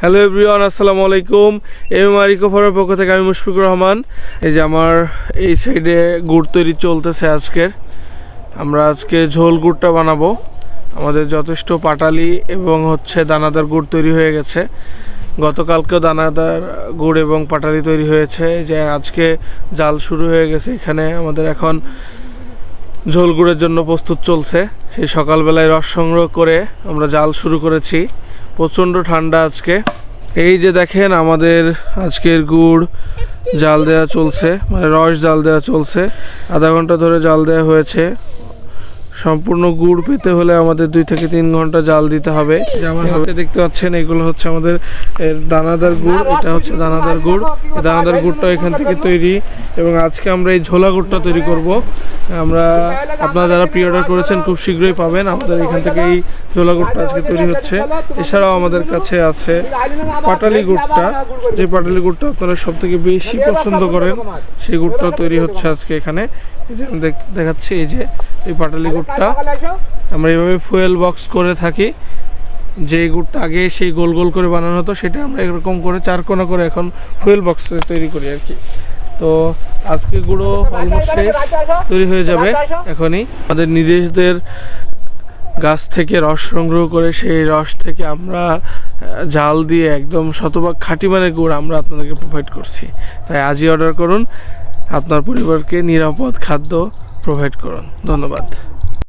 Hello everyone, আসসালামু আলাইকুম। MMR eco ফার্মের পক্ষ থেকে আমি মুশফিকুর রহমান। এই যে আমার এই সাইডে গুড় তৈরি চলতেছে। আমরা আজকে ঝোল গুড়টা বানাবো। আমাদের যথেষ্ট পাটালি এবং দানাদার গুড় তৈরি হয়ে গেছে। গতকালকেও দানাদার গুড় এবং পাটালি তৈরি হয়েছে। যে আজকে জাল শুরু হয়ে গেছে। এখানে আমাদের এখন ঝোল গুড়ের জন্য প্রস্তুত চলছে। সেই সকালবেলায় রস সংগ্রহ করে আমরা জাল শুরু করেছি। প্রচণ্ড ঠান্ডা আজকে। এই যে দেখেন আমাদের আজকের গুড় জাল দেওয়া চলছে, মানে রস জাল দেওয়া চলছে। আধা ঘন্টা ধরে জাল দেওয়া হয়েছে। সম্পূর্ণ গুড় পেতে হলে আমাদের 2 থেকে 3 ঘন্টা জাল দিতে হবে। যে আমার হাতে দেখতে পাচ্ছেন, এগুলো আমাদের দানাদার গুড়। এটা দানাদার গুড়। এই দানাদার গুড়টা এখান থেকে তৈরি, এবং আজকে আমরা এই ঝোলা গুড়টা তৈরি করব। আপনারা যারা প্রি অর্ডার করেছেন খুব শীঘ্রই পাবেন। আমাদের এখান থেকে এই ঝোলা গুড়টা আজকে তৈরি হচ্ছে। এছাড়াও আমাদের কাছে আছে পাটালি গুড়টা, যে পাটালি গুড়টা আপনারা সব থেকে বেশি পছন্দ করেন, সেই গুড়টা তৈরি হচ্ছে আজকে এখানে। এই যে আমি দেখাচ্ছি, এই যে এই পাটালি গুড়টা আমরা এইভাবে ফুয়েল বক্স করে থাকি। যে গুড়টা আগে সেই গোল গোল করে বানানো হতো, সেটা আমরা এরকম করে 4 কোণা করে এখন ফুয়েল বক্স তৈরি করি আর কি। তো আজকে গুঁড়ো অলমোস্ট শেষ, তৈরি হয়ে যাবে এখনই। আমাদের নিজেদের গাছ থেকে রস সংগ্রহ করে সেই রস থেকে আমরা জাল দিয়ে একদম শতভাগ খাঁটি মানের গুড় আমরা আপনাদেরকে প্রোভাইড করছি। তাই আজই অর্ডার করুন, আপনার পরিবারকে নিরাপদ খাদ্য প্রোভাইড করুন। ধন্যবাদ।